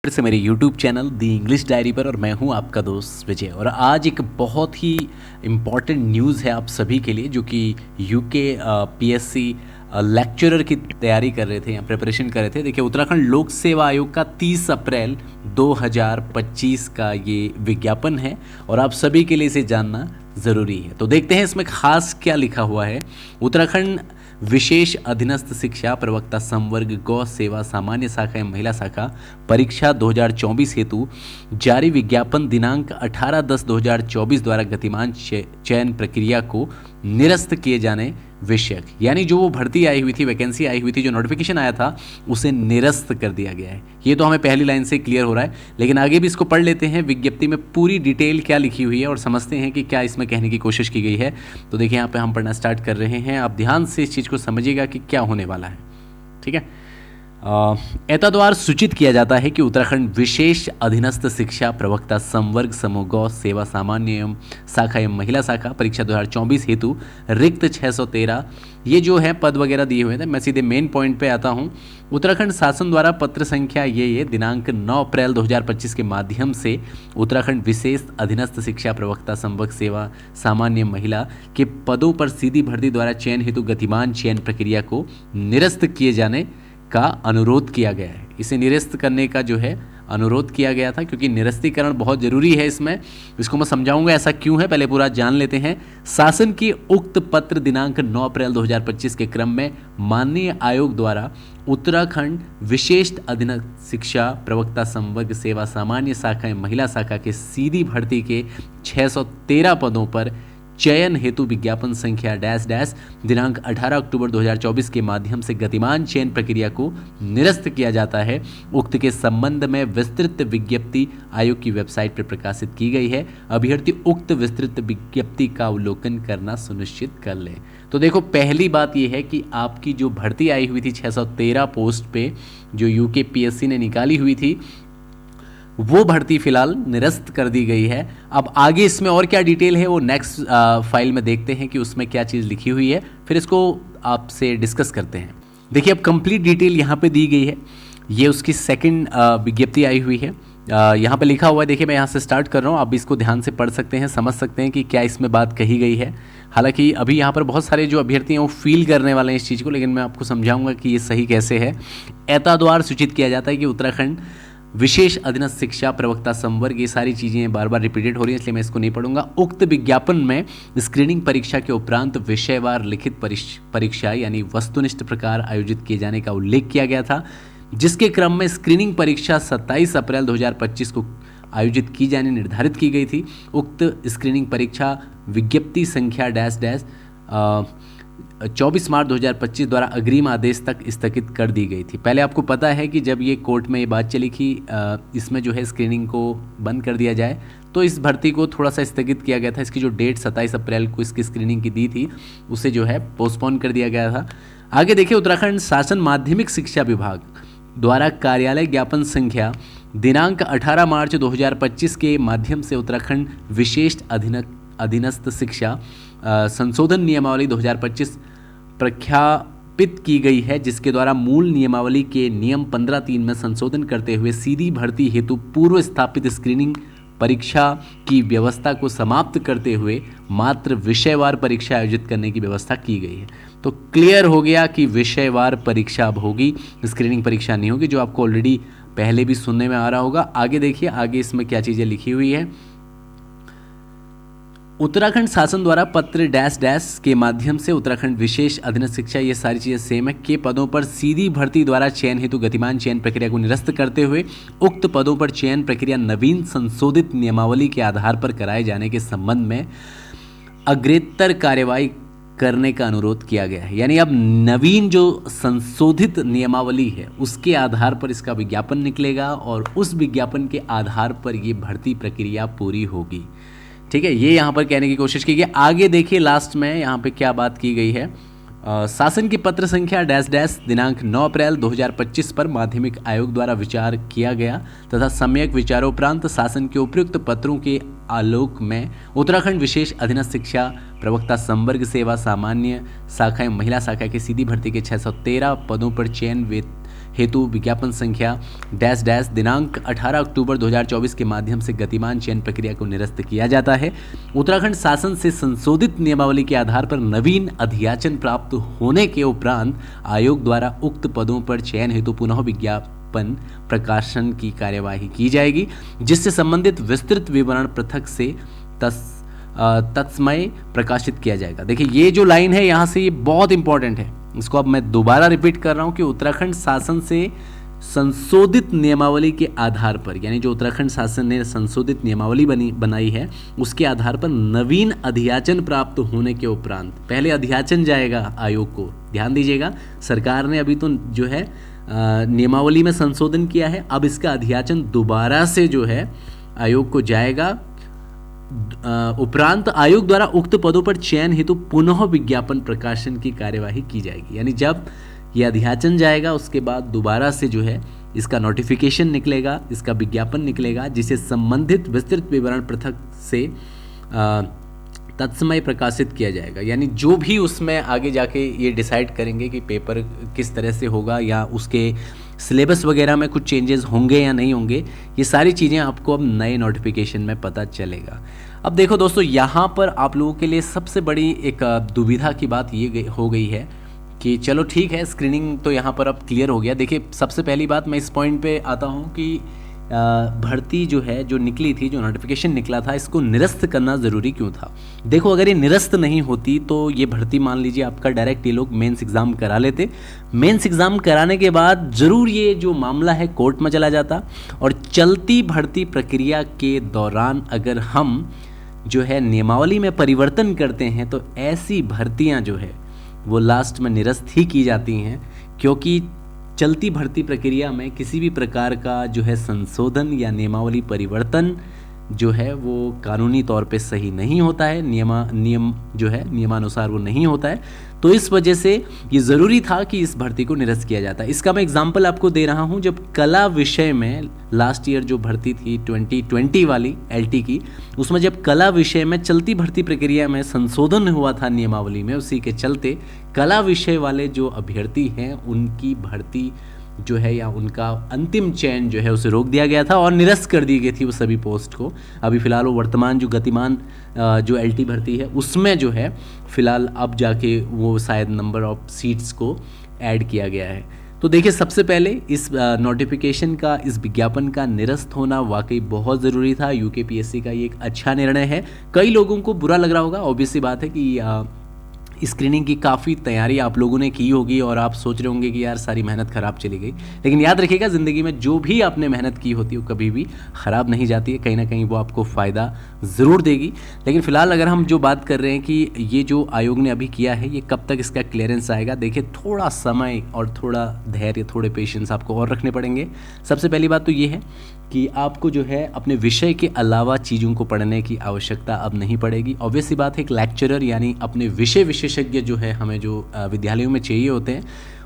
फिर से मेरे YouTube चैनल दी इंग्लिश डायरी पर और मैं हूं आपका दोस्त विजय। और आज एक बहुत ही इम्पॉर्टेंट न्यूज़ है आप सभी के लिए, जो कि यूके PSC लेक्चरर की तैयारी कर रहे थे या प्रिपरेशन कर रहे थे। देखिए, उत्तराखंड लोक सेवा आयोग का 30 अप्रैल 2025 का ये विज्ञापन है और आप सभी के लिए इसे जानना ज़रूरी है। तो देखते हैं इसमें खास क्या लिखा हुआ है। उत्तराखंड विशेष अधीनस्थ शिक्षा प्रवक्ता संवर्ग गौ सेवा सामान्य शाखा एवं महिला शाखा परीक्षा 2024 हेतु जारी विज्ञापन दिनांक 18/10/2024 द्वारा गतिमान चयन प्रक्रिया को निरस्त किए जाने विषयक, यानी जो वो भर्ती आई हुई थी, वैकेंसी आई हुई थी, जो नोटिफिकेशन आया था, उसे निरस्त कर दिया गया है। ये तो हमें पहली लाइन से क्लियर हो रहा है, लेकिन आगे भी इसको पढ़ लेते हैं। विज्ञप्ति में पूरी डिटेल क्या लिखी हुई है और समझते हैं कि क्या इसमें कहने की कोशिश की गई है। तो देखिए, यहाँ पे हम पढ़ना स्टार्ट कर रहे हैं। आप ध्यान से इस चीज़ को समझिएगा कि क्या होने वाला है। ठीक है, एतद्वारा सूचित किया जाता है कि उत्तराखंड विशेष अधीनस्थ शिक्षा प्रवक्ता संवर्ग समूह गौ सेवा सामान्य एवं शाखा एवं महिला शाखा परीक्षा 2024 हेतु रिक्त 613 ये जो है पद वगैरह दिए हुए थे। मैं सीधे मेन पॉइंट पे आता हूँ। उत्तराखंड शासन द्वारा पत्र संख्या ये दिनांक 9 अप्रैल 2025 के माध्यम से उत्तराखंड विशेष अधीनस्थ शिक्षा प्रवक्ता संवर्ग सेवा सामान्य महिला के पदों पर सीधी भर्ती द्वारा चयन हेतु गतिमान चयन प्रक्रिया को निरस्त किए जाने का अनुरोध किया गया है। इसे निरस्त करने का जो है अनुरोध किया गया था, क्योंकि निरस्तीकरण बहुत जरूरी है इसमें। इसको मैं समझाऊंगा ऐसा क्यों है, पहले पूरा जान लेते हैं। शासन की उक्त पत्र दिनांक 9 अप्रैल 2025 के क्रम में माननीय आयोग द्वारा उत्तराखंड विशेष अधीनस्थ शिक्षा प्रवक्ता संवर्ग सेवा सामान्य शाखा एवं महिला शाखा के सीधी भर्ती के 613 पदों पर चयन हेतु विज्ञापन संख्या -- दिनांक 18 अक्टूबर 2024 के माध्यम से गतिमान चयन प्रक्रिया को निरस्त किया जाता है। उक्त के संबंध में विस्तृत विज्ञप्ति आयोग की वेबसाइट पर प्रकाशित की गई है। अभ्यर्थी उक्त विस्तृत विज्ञप्ति का अवलोकन करना सुनिश्चित कर ले। तो देखो, पहली बात यह है कि आपकी जो भर्ती आई हुई थी 613 पोस्ट पे, जो यूके PSC ने निकाली हुई थी, वो भर्ती फिलहाल निरस्त कर दी गई है। अब आगे इसमें और क्या डिटेल है वो नेक्स्ट फाइल में देखते हैं कि उसमें क्या चीज़ लिखी हुई है, फिर इसको आपसे डिस्कस करते हैं। देखिए, अब कंप्लीट डिटेल यहाँ पे दी गई है। ये उसकी सेकंड विज्ञप्ति आई हुई है। यहाँ पे लिखा हुआ है, देखिए मैं यहाँ से स्टार्ट कर रहा हूँ, आप इसको ध्यान से पढ़ सकते हैं, समझ सकते हैं कि क्या इसमें बात कही गई है। हालांकि अभी यहाँ पर बहुत सारे जो अभ्यर्थी हैं वो फील करने वाले हैं इस चीज़ को, लेकिन मैं आपको समझाऊंगा कि ये सही कैसे है। एतद्वारा सूचित किया जाता है कि उत्तराखंड विशेष अधीनस्थ शिक्षा प्रवक्ता संवर्ग, ये सारी चीज़ें बार बार रिपीटेड हो रही हैं, इसलिए मैं इसको नहीं पढ़ूंगा। उक्त विज्ञापन में स्क्रीनिंग परीक्षा के उपरांत विषयवार लिखित परीक्षा यानी वस्तुनिष्ठ प्रकार आयोजित किए जाने का उल्लेख किया गया था, जिसके क्रम में स्क्रीनिंग परीक्षा 27 अप्रैल 2025 को आयोजित की जाने निर्धारित की गई थी। उक्त स्क्रीनिंग परीक्षा विज्ञप्ति संख्या -- 24 मार्च 2025 द्वारा अग्रिम आदेश तक स्थगित कर दी गई थी। पहले आपको पता है कि जब ये कोर्ट में ये बात चली कि इसमें जो है स्क्रीनिंग को बंद कर दिया जाए, तो इस भर्ती को थोड़ा सा स्थगित किया गया था। इसकी जो डेट 27 अप्रैल को इसकी स्क्रीनिंग की दी थी, उसे जो है पोस्टपोन कर दिया गया था। आगे देखिए, उत्तराखंड शासन माध्यमिक शिक्षा विभाग द्वारा कार्यालय ज्ञापन संख्या दिनांक 18 मार्च 2025 के माध्यम से उत्तराखंड विशेष अधीनस्थ शिक्षा संशोधन नियमावली 2025 प्रख्यापित की गई है, जिसके द्वारा मूल नियमावली के नियम 15(3) में संशोधन करते हुए सीधी भर्ती हेतु पूर्व स्थापित स्क्रीनिंग परीक्षा की व्यवस्था को समाप्त करते हुए मात्र विषयवार परीक्षा आयोजित करने की व्यवस्था की गई है। तो क्लियर हो गया कि विषयवार परीक्षा अब होगी, स्क्रीनिंग परीक्षा नहीं होगी, जो आपको ऑलरेडी पहले भी सुनने में आ रहा होगा। आगे देखिए, आगे इसमें क्या चीज़ें लिखी हुई है। उत्तराखंड शासन द्वारा पत्र -- के माध्यम से उत्तराखंड विशेष अधीनस्थ शिक्षा, ये सारी चीज़ें सेम है, के पदों पर सीधी भर्ती द्वारा चयन हेतु गतिमान चयन प्रक्रिया को निरस्त करते हुए उक्त पदों पर चयन प्रक्रिया नवीन संशोधित नियमावली के आधार पर कराए जाने के संबंध में अग्रेतर कार्यवाही करने का अनुरोध किया गया है। यानी अब नवीन जो संशोधित नियमावली है उसके आधार पर इसका विज्ञापन निकलेगा और उस विज्ञापन के आधार पर ये भर्ती प्रक्रिया पूरी होगी। ठीक है, ये यहाँ पर कहने की कोशिश की गई। आगे देखिए, लास्ट में यहाँ पे क्या बात की गई है। शासन की पत्र संख्या -- दिनांक 9 अप्रैल 2025 पर माध्यमिक आयोग द्वारा विचार किया गया तथा सम्यक विचारोपरांत शासन के उपयुक्त पत्रों के आलोक में उत्तराखंड विशेष अधीनस्थ शिक्षा प्रवक्ता संवर्ग सेवा सामान्य शाखा एवं महिला शाखा की सीधी भर्ती के 613 पदों पर चयन हेतु विज्ञापन संख्या डैश डैश दिनांक 18 अक्टूबर 2024 के माध्यम से गतिमान चयन प्रक्रिया को निरस्त किया जाता है। उत्तराखंड शासन से संशोधित नियमावली के आधार पर नवीन अधियाचन प्राप्त होने के उपरांत आयोग द्वारा उक्त पदों पर चयन हेतु पुनः विज्ञापन प्रकाशन की कार्यवाही की जाएगी, जिससे संबंधित विस्तृत विवरण पृथक से तत्समय प्रकाशित किया जाएगा। देखिए ये जो लाइन है यहाँ से, ये बहुत इंपॉर्टेंट है। इसको अब मैं दोबारा रिपीट कर रहा हूँ कि उत्तराखंड शासन से संशोधित नियमावली के आधार पर, यानी जो उत्तराखंड शासन ने संशोधित नियमावली बनाई है उसके आधार पर नवीन अधियाचन प्राप्त होने के उपरांत, पहले अधियाचन जाएगा आयोग को, ध्यान दीजिएगा, सरकार ने अभी तो जो है नियमावली में संशोधन किया है, अब इसका अधियाचन दोबारा से जो है आयोग को जाएगा। उपरांत आयोग द्वारा उक्त पदों पर चयन हेतु पुनः विज्ञापन प्रकाशन की कार्यवाही की जाएगी। यानी जब यह अधियाचन जाएगा उसके बाद दोबारा से जो है इसका नोटिफिकेशन निकलेगा, इसका विज्ञापन निकलेगा, जिसे संबंधित विस्तृत विवरण पृथक से तत्समय प्रकाशित किया जाएगा। यानी जो भी उसमें आगे जाके ये डिसाइड करेंगे कि पेपर किस तरह से होगा या उसके सिलेबस वगैरह में कुछ चेंजेस होंगे या नहीं होंगे, ये सारी चीज़ें आपको अब नए नोटिफिकेशन में पता चलेगा। अब देखो दोस्तों, यहाँ पर आप लोगों के लिए सबसे बड़ी एक दुविधा की बात ये हो गई है कि चलो ठीक है, स्क्रीनिंग तो यहाँ पर अब क्लियर हो गया। देखिए सबसे पहली बात मैं इस पॉइंट पे आता हूँ कि भर्ती जो है, जो निकली थी, जो नोटिफिकेशन निकला था, इसको निरस्त करना ज़रूरी क्यों था। देखो अगर ये निरस्त नहीं होती तो ये भर्ती मान लीजिए आपका डायरेक्ट ये लोग मेंस एग्ज़ाम करा लेते, मेंस एग्ज़ाम कराने के बाद ज़रूर ये जो मामला है कोर्ट में चला जाता, और चलती भर्ती प्रक्रिया के दौरान अगर हम जो है नियमावली में परिवर्तन करते हैं तो ऐसी भर्तियाँ जो है वो लास्ट में निरस्त ही की जाती हैं, क्योंकि चलती भर्ती प्रक्रिया में किसी भी प्रकार का जो है संशोधन या नियमावली परिवर्तन जो है वो कानूनी तौर पे सही नहीं होता है, नियम जो है नियमानुसार वो नहीं होता है। तो इस वजह से ये ज़रूरी था कि इस भर्ती को निरस्त किया जाता है। इसका मैं एग्जांपल आपको दे रहा हूँ। जब कला विषय में लास्ट ईयर जो भर्ती थी 2020 वाली LT की, उसमें जब कला विषय में चलती भर्ती प्रक्रिया में संशोधन हुआ था नियमावली में, उसी के चलते कला विषय वाले जो अभ्यर्थी हैं उनकी भर्ती जो है या उनका अंतिम चयन जो है उसे रोक दिया गया था और निरस्त कर दी गई थी वो सभी पोस्ट को। अभी फ़िलहाल वो वर्तमान जो गतिमान जो LT भर्ती है उसमें जो है फ़िलहाल अब जाके वो शायद नंबर ऑफ सीट्स को ऐड किया गया है। तो देखिए सबसे पहले इस नोटिफिकेशन का, इस विज्ञापन का निरस्त होना वाकई बहुत ज़रूरी था। UKPSC का ये एक अच्छा निर्णय है। कई लोगों को बुरा लग रहा होगा, ऑब्वियस सी बात है कि स्क्रीनिंग की काफ़ी तैयारी आप लोगों ने की होगी और आप सोच रहे होंगे कि यार सारी मेहनत ख़राब चली गई। लेकिन याद रखिएगा, ज़िंदगी में जो भी आपने मेहनत की होती है वो कभी भी ख़राब नहीं जाती है, कहीं ना कहीं वो आपको फ़ायदा ज़रूर देगी। लेकिन फ़िलहाल अगर हम जो बात कर रहे हैं कि ये जो आयोग ने अभी किया है, ये कब तक इसका क्लियरेंस आएगा, देखिए थोड़ा समय और थोड़ा धैर्य, थोड़े पेशेंस आपको और रखने पड़ेंगे। सबसे पहली बात तो ये है कि आपको जो है अपने विषय के अलावा चीज़ों को पढ़ने की आवश्यकता अब नहीं पड़ेगी। ऑब्वियस सी बात है, एक लेक्चरर यानी अपने विषय विशेषज्ञ जो है हमें जो विद्यालयों में चाहिए होते हैं,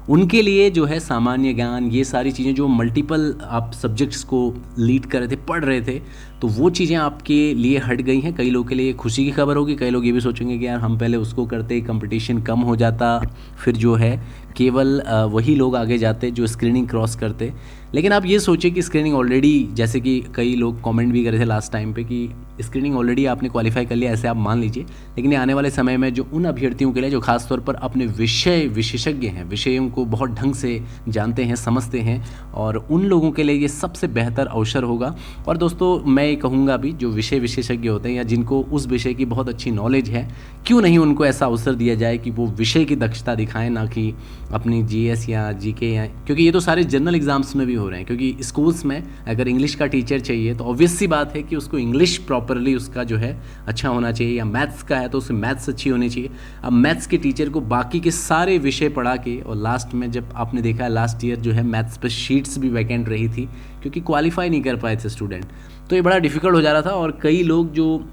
उनके लिए जो है सामान्य ज्ञान, ये सारी चीज़ें जो मल्टीपल आप सब्जेक्ट्स को लीड कर रहे थे, पढ़ रहे थे, तो वो चीज़ें आपके लिए हट गई हैं। कई लोगों के लिए खुशी की खबर होगी, कई लोग ये भी सोचेंगे कि यार हम पहले उसको करते, कंपटीशन कम हो जाता, फिर जो है केवल वही लोग आगे जाते जो स्क्रीनिंग क्रॉस करते। लेकिन आप ये सोचिए कि स्क्रीनिंग ऑलरेडी, जैसे कि कई लोग कमेंट भी करे थे लास्ट टाइम पे कि स्क्रीनिंग ऑलरेडी आपने क्वालिफाई कर लिया, ऐसे आप मान लीजिए। लेकिन ये आने वाले समय में जो उन अभ्यर्थियों के लिए जो खासतौर पर अपने विषय विशेषज्ञ हैं, विषयों को बहुत ढंग से जानते हैं, समझते हैं, और उन लोगों के लिए ये सबसे बेहतर अवसर होगा। और दोस्तों मैं ये कहूँगा भी, जो विषय विशेषज्ञ होते हैं या जिनको उस विषय की बहुत अच्छी नॉलेज है, क्यों नहीं उनको ऐसा अवसर दिया जाए कि वो विषय की दक्षता दिखाएं, ना कि अपनी GS या GK या, क्योंकि ये तो सारे जनरल एग्जाम्स में भी हो रहे हैं। क्योंकि स्कूल्स में अगर इंग्लिश का टीचर चाहिए तो ऑब्वियस सी बात है कि उसको इंग्लिश प्रॉपरली उसका जो है अच्छा होना चाहिए, या मैथ्स का है तो उसकी मैथ्स अच्छी होनी चाहिए। अब मैथ्स के टीचर को बाकी के सारे विषय पढ़ा के, और लास्ट में जब आपने देखा है लास्ट ईयर जो है मैथ्स पे शीट्स भी वैकेंट रही थी क्योंकि क्वालिफाई नहीं कर पाए थे स्टूडेंट, तो ये बड़ा डिफ़िकल्ट हो जा रहा था। और कई लोग जो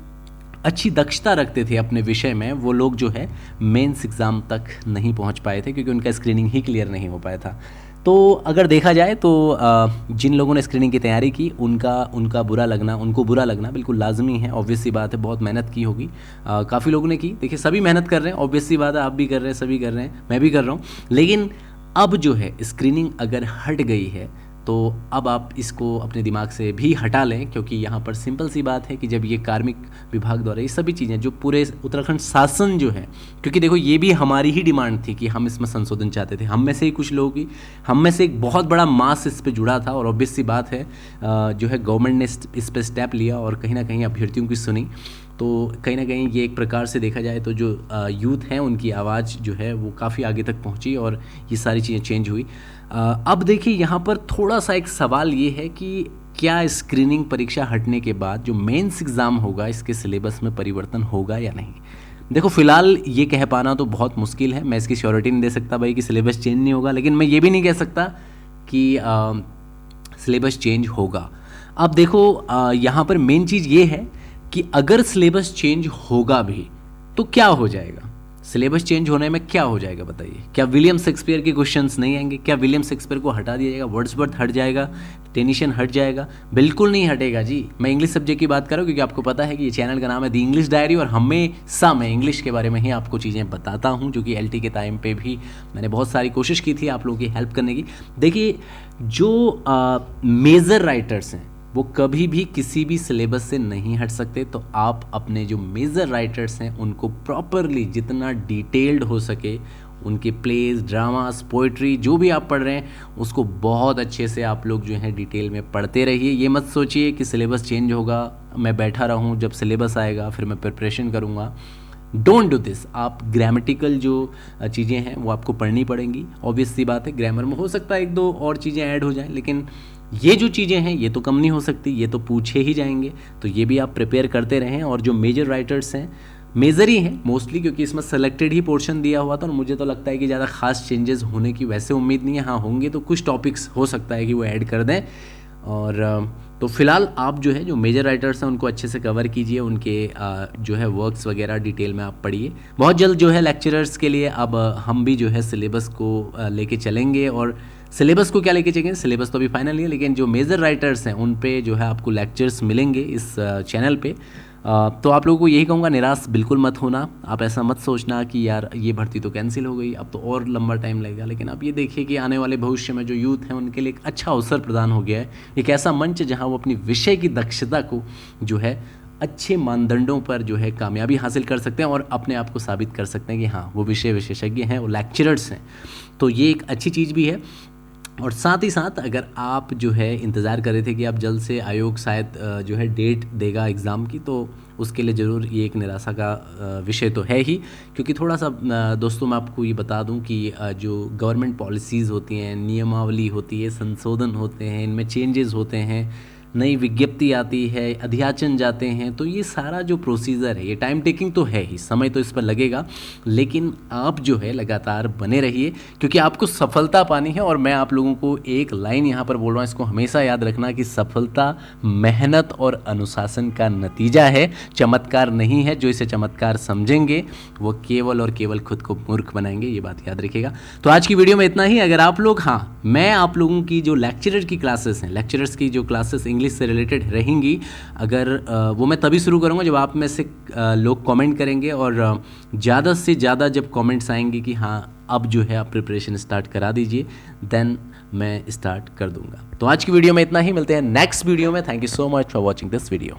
अच्छी दक्षता रखते थे अपने विषय में, वो लोग जो है मेंस एग्ज़ाम तक नहीं पहुंच पाए थे क्योंकि उनका स्क्रीनिंग ही क्लियर नहीं हो पाया था। तो अगर देखा जाए तो जिन लोगों ने स्क्रीनिंग की तैयारी की उनको बुरा लगना बिल्कुल लाजमी है। ऑब्वियस सी बात है, बहुत मेहनत की होगी, काफ़ी लोगों ने की। देखिए सभी मेहनत कर रहे हैं, ऑब्वियस सी बात है, आप भी कर रहे हैं, सभी कर रहे हैं, मैं भी कर रहा हूँ। लेकिन अब जो है स्क्रीनिंग अगर हट गई है तो अब आप इसको अपने दिमाग से भी हटा लें, क्योंकि यहाँ पर सिंपल सी बात है कि जब ये कार्मिक विभाग द्वारा ये सभी चीज़ें जो पूरे उत्तराखंड शासन जो है, क्योंकि देखो ये भी हमारी ही डिमांड थी कि हम इसमें संशोधन चाहते थे, हम में से ही कुछ लोगों की, हम में से एक बहुत बड़ा मास इस पर जुड़ा था और ऑब्वियस सी बात है जो है गवर्नमेंट ने इस पर स्टेप लिया और कहीं ना कहीं अभ्यर्थियों की सुनी। तो कहीं ना कहीं ये एक प्रकार से देखा जाए तो जो यूथ हैं उनकी आवाज़ जो है वो काफ़ी आगे तक पहुंची और ये सारी चीज़ें चेंज हुई। अब देखिए यहाँ पर थोड़ा सा एक सवाल ये है कि क्या स्क्रीनिंग परीक्षा हटने के बाद जो मेंस एग्ज़ाम होगा इसके सिलेबस में परिवर्तन होगा या नहीं। देखो फिलहाल ये कह पाना तो बहुत मुश्किल है, मैं इसकी श्योरिटी नहीं दे सकता भाई कि सिलेबस चेंज नहीं होगा, लेकिन मैं ये भी नहीं कह सकता कि सिलेबस चेंज होगा। अब देखो यहाँ पर मेन चीज़ ये है कि अगर सिलेबस चेंज होगा भी तो क्या हो जाएगा, सिलेबस चेंज होने में क्या हो जाएगा बताइए। क्या विलियम शेक्सपियर के क्वेश्चंस नहीं आएंगे, क्या विलियम शेक्सपियर को हटा दिया जाएगा, वर्ड्सवर्थ हट जाएगा, टेनिसन हट जाएगा? बिल्कुल नहीं हटेगा जी। मैं इंग्लिश सब्जेक्ट की बात कर रहा हूँ क्योंकि आपको पता है कि ये चैनल का नाम है द इंग्लिश डायरी और हमेशा मैं इंग्लिश के बारे में ही आपको चीज़ें बताता हूँ, जो कि LT के टाइम पे भी मैंने बहुत सारी कोशिश की थी आप लोगों की हेल्प करने की। देखिए जो मेजर राइटर्स हैं वो कभी भी किसी भी सिलेबस से नहीं हट सकते, तो आप अपने जो मेजर राइटर्स हैं उनको प्रॉपरली जितना डिटेल्ड हो सके उनके प्लेज, ड्रामास, पोइट्री जो भी आप पढ़ रहे हैं उसको बहुत अच्छे से आप लोग जो है डिटेल में पढ़ते रहिए। ये मत सोचिए कि सिलेबस चेंज होगा, मैं बैठा रहूँ, जब सिलेबस आएगा फिर मैं प्रिपरेशन करूँगा। Don't do this. आप ग्रामेटिकल जो चीज़ें हैं वो आपको पढ़नी पड़ेंगी, ऑब्वियस सी बात है। ग्रामर में हो सकता है एक दो और चीज़ें ऐड हो जाएं, लेकिन ये जो चीज़ें हैं ये तो कम नहीं हो सकती, ये तो पूछे ही जाएंगे, तो ये भी आप प्रिपेयर करते रहें। और जो मेजर राइटर्स हैं, मेजर ही हैं मोस्टली क्योंकि इसमें सेलेक्टेड ही पोर्शन दिया हुआ था और मुझे तो लगता है कि ज़्यादा खास चेंजेस होने की वैसे उम्मीद नहीं है। हाँ होंगे तो कुछ टॉपिक्स हो सकता है कि वो ऐड कर दें। और तो फिलहाल आप जो है जो मेजर राइटर्स हैं उनको अच्छे से कवर कीजिए, उनके जो है वर्क्स वगैरह डिटेल में आप पढ़िए। बहुत जल्द जो है लेक्चरर्स के लिए अब हम भी जो है सिलेबस को लेके चलेंगे। और सिलेबस को क्या लेके चलेंगे, सिलेबस तो अभी फाइनल नहीं है, लेकिन जो मेजर राइटर्स हैं उन पे जो है आपको लेक्चर्स मिलेंगे इस चैनल पे। तो आप लोगों को यही कहूँगा, निराश बिल्कुल मत होना। आप ऐसा मत सोचना कि यार ये भर्ती तो कैंसिल हो गई, अब तो और लंबा टाइम लगेगा। लेकिन आप ये देखिए कि आने वाले भविष्य में जो यूथ हैं उनके लिए एक अच्छा अवसर प्रदान हो गया है, एक ऐसा मंच जहाँ वो अपनी विषय की दक्षता को जो है अच्छे मानदंडों पर जो है कामयाबी हासिल कर सकते हैं और अपने आप को साबित कर सकते हैं कि हाँ वो विषय विशेषज्ञ हैं, वो लेक्चरर्स हैं। तो ये एक अच्छी चीज़ भी है। और साथ ही साथ अगर आप जो है इंतज़ार कर रहे थे कि आप जल्द से आयोग शायद जो है डेट देगा एग्ज़ाम की, तो उसके लिए ज़रूर ये एक निराशा का विषय तो है ही। क्योंकि थोड़ा सा दोस्तों मैं आपको ये बता दूं कि जो गवर्नमेंट पॉलिसीज़ होती हैं, नियमावली होती है, संशोधन होते हैं, इनमें चेंजेस होते हैं, नई विज्ञप्ति आती है, अध्याचन जाते हैं, तो ये सारा जो प्रोसीजर है ये टाइम टेकिंग तो है ही, समय तो इस पर लगेगा। लेकिन आप जो है लगातार बने रहिए क्योंकि आपको सफलता पानी है। और मैं आप लोगों को एक लाइन यहाँ पर बोल रहा हूँ, इसको हमेशा याद रखना कि सफलता मेहनत और अनुशासन का नतीजा है, चमत्कार नहीं है। जो इसे चमत्कार समझेंगे वो केवल और केवल खुद को मूर्ख बनाएंगे, ये बात याद रखिएगा। तो आज की वीडियो में इतना ही। अगर आप लोग, हाँ मैं आप लोगों की जो लेक्चरर की क्लासेस हैं, लेक्चरर्स की जो क्लासेस इंग्लिश से रिलेटेड रहेंगी, अगर वो मैं तभी शुरू करूँगा जब आप में से लोग कमेंट करेंगे और ज़्यादा से ज़्यादा जब कमेंट्स आएंगे कि हाँ अब जो है आप प्रिपरेशन स्टार्ट करा दीजिए, देन मैं स्टार्ट कर दूंगा। तो आज की वीडियो में इतना ही, मिलते हैं नेक्स्ट वीडियो में। Thank you so much for watching this video.